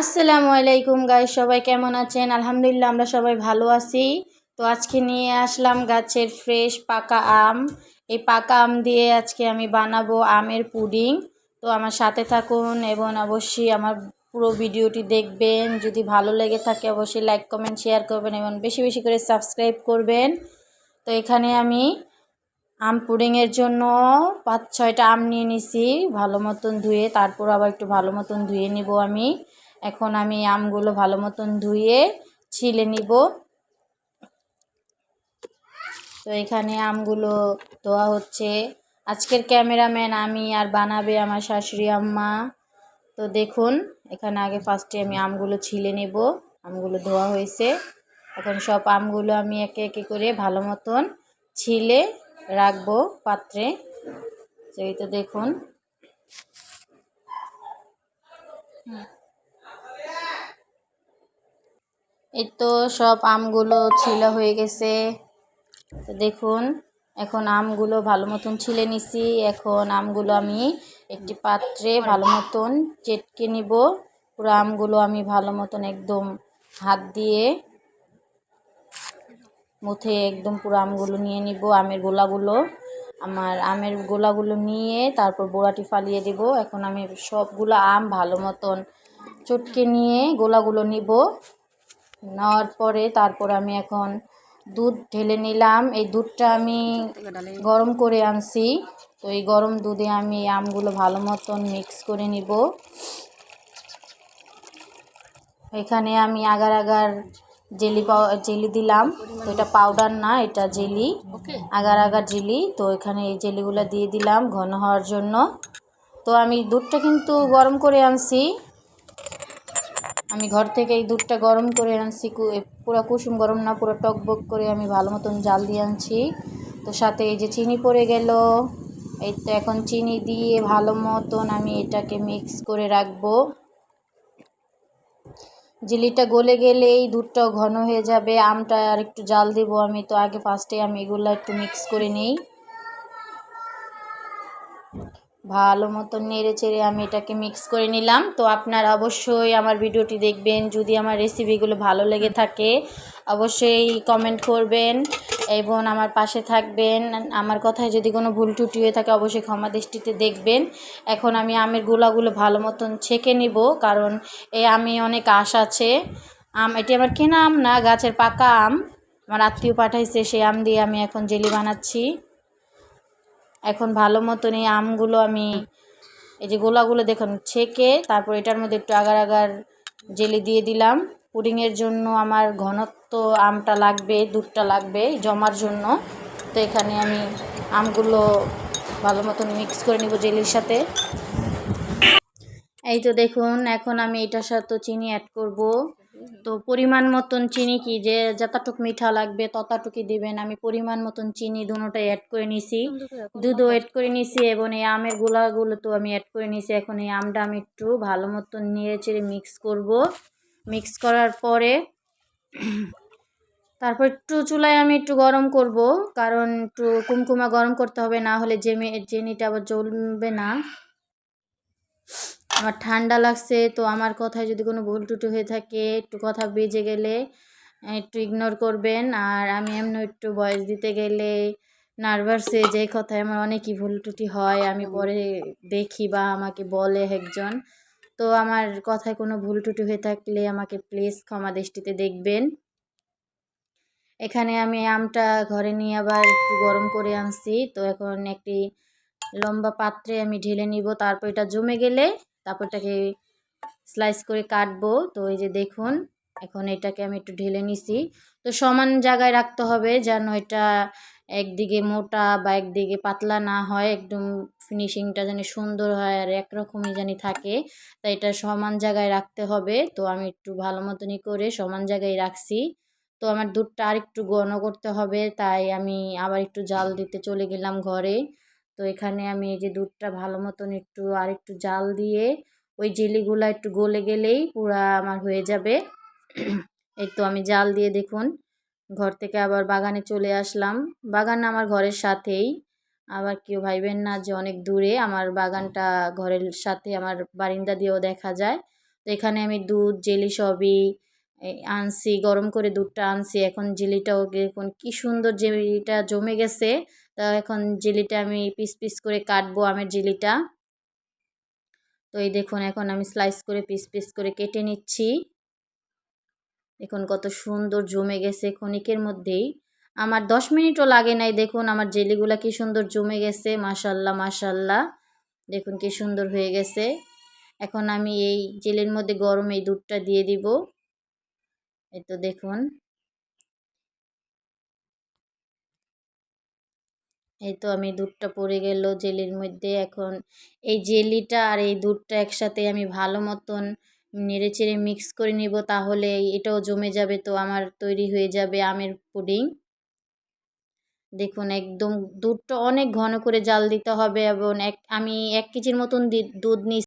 আসসালামু আলাইকুম গাইস, সবাই কেমন আছেন? আলহামদুলিল্লাহ আমরা সবাই ভালো আছি। তো আজকে নিয়ে আসলাম গাছের ফ্রেশ পাকা আম। এই পাকা আম দিয়ে আজকে আমি বানাবো আমের পুডিং। তো আমার সাথে থাকুন এবং অবশ্যই আমার পুরো ভিডিওটি দেখবেন। যদি ভালো লেগে থাকে অবশ্যই লাইক কমেন্ট শেয়ার করবেন এবং বেশি বেশি করে সাবস্ক্রাইব করবেন। তো এখানে আমি আম পুডিংয়ের জন্য 5-6টা আম নিয়ে নিছি ভালো মতন ধুয়ে, তারপর আবার একটু ভালো মতন ধুয়ে নিব আমি। এখন আমি আমগুলো ভালো মতন ধুয়ে ছিলে নিব। তো এখানে আমগুলো ধোয়া হচ্ছে। আজকের ক্যামেরাম্যান আমি, আর বানাবে আমার শাশুড়ি আম্মা। তো দেখুন, এখানে আগে ফার্স্টে আমি আমগুলো ছিলে নেব। আমগুলো ধোয়া হয়েছে। এখন সব আমগুলো আমি একে একে করে ভালো মতন ছিলে রাখবো পাত্রে। এই তো দেখুন, এই তো সব আমগুলো ছিলা হয়ে গেছে। তো দেখুন, এখন আমগুলো ভালো মতন ছিলে নিছি। এখন আমগুলো আমি একটি পাত্রে ভালো মতন চেটকে নিব। পুরো আমগুলো আমি ভালো মতন একদম হাত দিয়ে মুথে একদম পুরো আমগুলো নিয়ে নিব। আমের গোলাগুলো নিয়ে তারপর বোড়াটি ফালিয়ে দিব। এখন আমি সবগুলো আম ভালো মতন চটকে নিয়ে গোলাগুলো নিব। নেওয়ার পরে তারপর আমি এখন দুধ ঢেলে নিলাম। এই দুধটা আমি গরম করে আনছি। তো এই গরম দুধে আমি আমগুলো ভালো মতন মিক্স করে নিব। এখানে আমি আগার আগার জেলি দিলাম। তো এটা পাউডার না, এটা জেলি, আগার আগার জেলি। তো এখানে এই জেলিগুলো দিয়ে দিলাম ঘন হওয়ার জন্য। তো আমি দুধটা কিন্তু গরম করে আনছি। আমি ঘর থেকে এই দুধটা গরম করে আনছি, পুরো কুসুম গরম না, পুরো টকবক করে আমি ভালো মতন জাল দিয়ে আনছি। তো সাথে এই যে চিনি পড়ে গেল। এই তো এখন চিনি দিয়ে ভালো মতন আমি এটাকে মিক্স করে রাখবো। জেলিটা গলে গেলেই দুধটাও ঘন হয়ে যাবে। আমটা আর একটু জাল দেবো আমি। তো আগে ফার্স্টে আমি এগুলো একটু মিক্স করে নিই। ভালো মতন নেড়ে চেড়ে আমি এটাকে মিক্স করে নিলাম। তো আপনারা অবশ্যই আমার ভিডিওটি দেখবেন। যদি আমার রেসিপিগুলো ভালো লেগে থাকে অবশ্যই কমেন্ট করবেন এবং আমার পাশে থাকবেন। আমার কথায় যদি কোনো ভুল ত্রুটি হয়ে থাকে অবশ্যই ক্ষমা দৃষ্টিতে দেখবেন। এখন আমি আমের গোলাগুলো ভালো মতন ছেঁকে নিব, কারণ এই আমে অনেক আঁশ আছে। এটি আমার কেনা আম না, গাছের পাকা আম। আমার আত্মীয় পাঠাইছে, সেই আম দিয়ে আমি এখন জেলি বানাচ্ছি। এখন ভালো মতন এই আমগুলো আমি এই যে গোলাগুলো দেখুন ছেঁকে তারপর এটার মধ্যে একটু আগার আগার জেলি দিয়ে দিলাম। পুডিংয়ের জন্য আমার ঘনত্ব আমটা লাগবে, দুধটা লাগবে জমার জন্য। তো এখানে আমি আমগুলো ভালো মতন মিক্স করে নিব জেলির সাথে। এই তো দেখুন, এখন আমি এটার সাথে চিনি অ্যাড করব। তো পরিমাণ মতন চিনি, কি যে যতটুক মিঠা লাগবে ততটুকুই দিবেন। আমি পরিমাণ মতন চিনি দুটোটাই অ্যাড করে নিছি, দুধও অ্যাড করে নিছি এবং এই আমের গোলাগুলো তো আমি অ্যাড করে নিছি। এখন এই আমটা আমি একটু ভালো মতন নেড়ে চেড়ে মিক্স করব। মিক্স করার পরে তারপর একটু চুলায় আমি একটু গরম করব, কারণ একটু কুমকুমা গরম করতে হবে, না হলে চিনিটা আবার জ্বলবে না। আমার ঠান্ডা লাগছে, তো আমার কথায় যদি কোনো ভুল ত্রুটি হয়ে থাকে, একটু কথা বেজে গেলে একটু ইগনোর করবেন। আর আমি এমনি একটু ভয়েস দিতে গেলে নার্ভাস হয়ে যাই, কথায় আমার অনেকই ভুল ত্রুটি হয়, আমি পরে দেখি বা আমাকে বলে একজন। তো আমার কথায় কোনো ভুল ত্রুটি হয়ে থাকলে আমাকে প্লিজ ক্ষমা দৃষ্টিতে দেখবেন। এখানে আমি আমটা ঘরে নিয়ে আবার একটু গরম করে আনছি। তো এখন একটি লম্বা পাত্রে আমি ঢেলে নিব। তারপর এটা জমে গেলে তারপর এটাকে স্লাইস করে কাটবো। তো এই যে দেখুন, এখন এটাকে আমি একটু ঢেলে নিছি। তো সমান জায়গায় রাখতে হবে, যেন এটা একদিকে মোটা বা একদিকে পাতলা না হয়, একদম ফিনিশিংটা যেন সুন্দর হয় আর একরকমই জানি থাকে। তাই এটা সমান জায়গায় রাখতে হবে। তো আমি একটু ভালো মতনই করে সমান জায়গায় রাখছি। তো আমার দুধটা আর একটু ঘন করতে হবে, তাই আমি আবার একটু জাল দিতে চলে গেলাম ঘরে। তো এখানে আমি এই যে দুধটা ভালো মতন একটু আর একটু জাল দিয়ে ওই জেলিগুলো একটু গলে গেলেই পুরা আমার হয়ে যাবে। এই তো আমি জাল দিয়ে দেখুন ঘর থেকে আবার বাগানে চলে আসলাম। বাগান আমার ঘরের সাথেই, আবার কেউ ভাইবেন না যে অনেক দূরে। আমার বাগানটা ঘরের সাথে, আমার বারিন্দা দিয়েও দেখা যায়। তো এখানে আমি দুধ জেলি সবই আনছি, গরম করে দুধটা আনছি। এখন জেলিটাও দেখুন কি সুন্দর জেলিটা জমে গেছে। তা এখন জেলিটা আমি পিস পিস করে কাটবো, আমের জেলিটা। তো এই দেখুন এখন আমি স্লাইস করে পিস পিস করে কেটে নিচ্ছি। দেখুন কত সুন্দর জমে গেছে ক্ষণিকের মধ্যেই, আমার 10 মিনিটও লাগে নাই। দেখুন আমার জেলিগুলা কি সুন্দর জমে গেছে, মাশাল্লাহ মাশাল্লাহ। দেখুন কি সুন্দর হয়ে গেছে। এখন আমি এই জেলির মধ্যে গরম এই দুধটা দিয়ে দিব। এই তো দেখুন, এই তো আমি দুধটা পড়ে গেল জেলির মধ্যে। এখন এই জেলিটা আর এই দুধটা একসাথে আমি ভালো মতন নেড়েচেড়ে মিক্স করে নিব, তাহলে এটাও জমে যাবে, তো আমার তৈরি হয়ে যাবে আমের পুডিং। দেখুন একদম দুধটা অনেক ঘন করে জাল দিতে হবে, এবং আমি 1 কেজির মতন দুধ নিয়েছি।